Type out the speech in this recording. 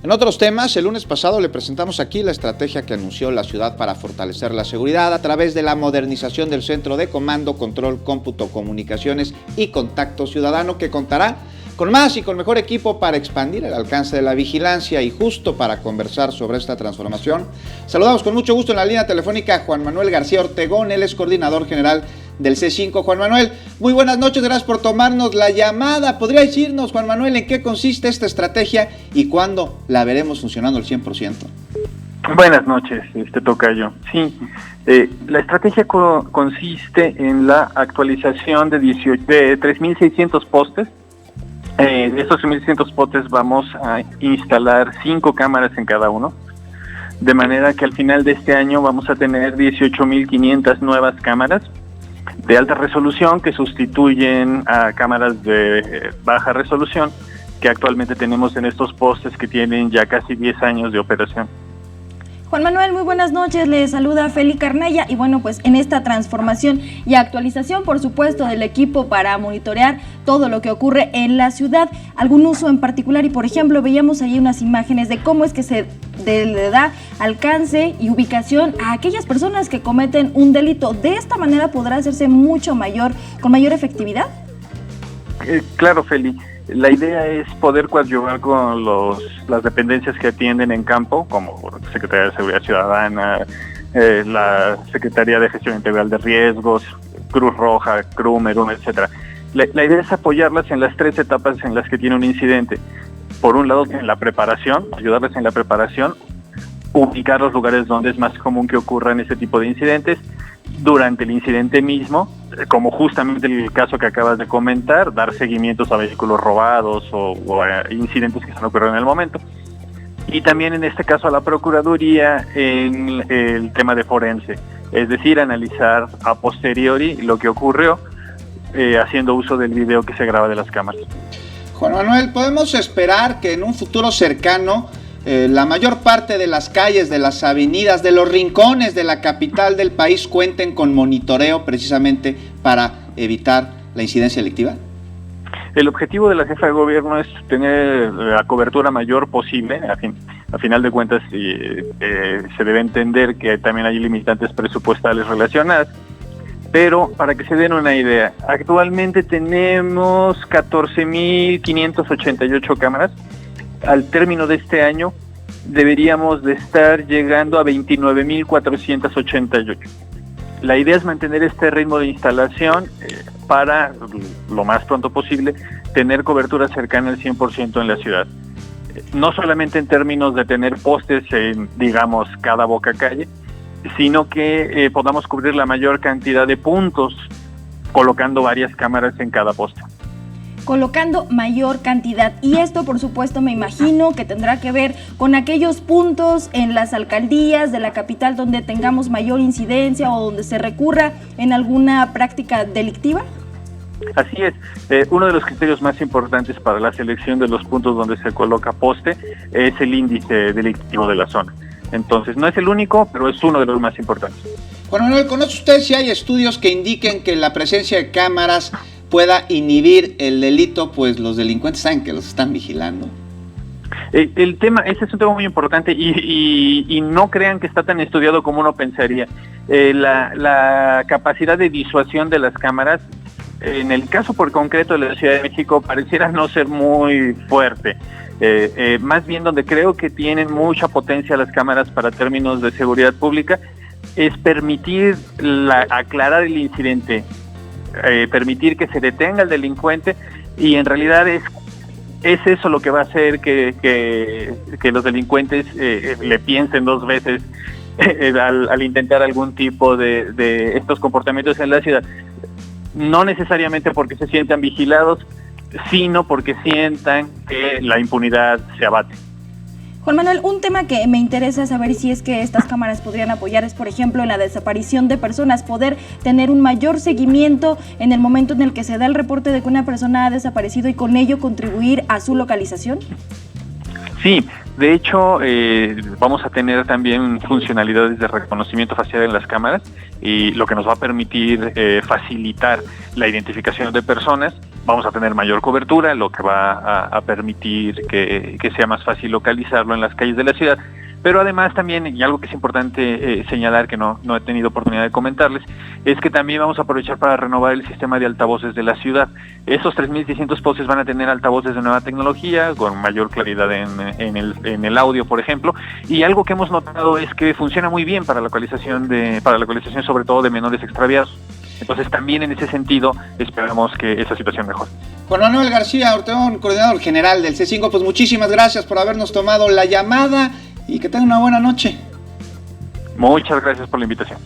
En otros temas, el lunes pasado le presentamos aquí la estrategia que anunció la ciudad para fortalecer la seguridad a través de la modernización del Centro de Comando, Control, Cómputo, Comunicaciones y Contacto Ciudadano, que contará con más y con mejor equipo para expandir el alcance de la vigilancia. Y justo para conversar sobre esta transformación, saludamos con mucho gusto en la línea telefónica a Juan Manuel García Ortegón. Él es coordinador general del C5. Juan Manuel, muy buenas noches, gracias por tomarnos la llamada. ¿Podría decirnos, Juan Manuel, en qué consiste esta estrategia y cuándo la veremos funcionando al 100%? Buenas noches, tocayo. Sí, la estrategia consiste en la actualización de 3.600 postes. De estos 3.600 postes vamos a instalar 5 cámaras en cada uno, de manera que al final de este año vamos a tener 18.500 nuevas cámaras de alta resolución que sustituyen a cámaras de baja resolución que actualmente tenemos en estos postes que tienen ya casi 10 años de operación. Juan Manuel, muy buenas noches, le saluda Feli Carnaya y bueno, pues en esta transformación y actualización, por supuesto, del equipo para monitorear todo lo que ocurre en la ciudad, ¿algún uso en particular? Y por ejemplo, veíamos ahí unas imágenes de cómo es que se le da alcance y ubicación a aquellas personas que cometen un delito. ¿De esta manera podrá hacerse con mayor efectividad? Claro, Feli. La idea es poder coadyuvar con las dependencias que atienden en campo, como Secretaría de Seguridad Ciudadana, la Secretaría de Gestión Integral de Riesgos, Cruz Roja, CRUMER, etcétera. La idea es apoyarlas en las 3 etapas en las que tiene un incidente. Por un lado, en la preparación, ayudarles en la preparación, ubicar los lugares donde es más común que ocurran ese tipo de incidentes, durante el incidente mismo, como justamente el caso que acabas de comentar, dar seguimientos a vehículos robados o a incidentes que se han ocurrido en el momento. Y también en este caso a la Procuraduría en el tema de forense, es decir, analizar a posteriori lo que ocurrió haciendo uso del video que se graba de las cámaras. Juan Manuel, ¿podemos esperar que en un futuro cercano la mayor parte de las calles, de las avenidas, de los rincones de la capital del país cuenten con monitoreo precisamente para evitar la incidencia delictiva? El objetivo de la jefa de gobierno es tener la cobertura mayor posible. A final de cuentas, se debe entender que también hay limitantes presupuestales relacionadas. Pero para que se den una idea, actualmente tenemos 14.588 cámaras. Al término de este año deberíamos de estar llegando a 29.488. La idea es mantener este ritmo de instalación para lo más pronto posible tener cobertura cercana al 100% en la ciudad. No solamente en términos de tener postes en, digamos, cada boca calle, sino que podamos cubrir la mayor cantidad de puntos colocando varias cámaras en cada poste. Colocando mayor cantidad, y esto por supuesto me imagino que tendrá que ver con aquellos puntos en las alcaldías de la capital donde tengamos mayor incidencia o donde se recurra en alguna práctica delictiva. Así es, uno de los criterios más importantes para la selección de los puntos donde se coloca poste es el índice delictivo de la zona. Entonces no es el único, pero es uno de los más importantes. Juan Manuel, ¿conoce usted si hay estudios que indiquen que la presencia de cámaras pueda inhibir el delito, pues los delincuentes saben que los están vigilando? Ese es un tema muy importante y no crean que está tan estudiado como uno pensaría. La capacidad de disuasión de las cámaras, en el caso por concreto de la Ciudad de México, pareciera no ser muy fuerte. Más bien donde creo que tienen mucha potencia las cámaras para términos de seguridad pública es permitir aclarar el incidente, permitir que se detenga el delincuente, y en realidad es eso lo que va a hacer que los delincuentes le piensen 2 veces al intentar algún tipo de estos comportamientos en la ciudad. No necesariamente porque se sientan vigilados, sino porque sientan que la impunidad se abate. Juan Manuel, un tema que me interesa saber si es que estas cámaras podrían apoyar es, por ejemplo, en la desaparición de personas, poder tener un mayor seguimiento en el momento en el que se da el reporte de que una persona ha desaparecido y con ello contribuir a su localización. Sí, de hecho vamos a tener también funcionalidades de reconocimiento facial en las cámaras, y lo que nos va a permitir facilitar la identificación de personas. Vamos a tener mayor cobertura, lo que va a permitir que sea más fácil localizarlo en las calles de la ciudad. Pero además también, y algo que es importante señalar, que no he tenido oportunidad de comentarles, es que también vamos a aprovechar para renovar el sistema de altavoces de la ciudad. Esos 3.600 postes van a tener altavoces de nueva tecnología, con mayor claridad en el audio, por ejemplo, y algo que hemos notado es que funciona muy bien para la localización sobre todo de menores extraviados. Entonces también en ese sentido esperamos que esa situación mejore. Juan Manuel García Orteón, coordinador general del C5, pues muchísimas gracias por habernos tomado la llamada y que tengan una buena noche. Muchas gracias por la invitación.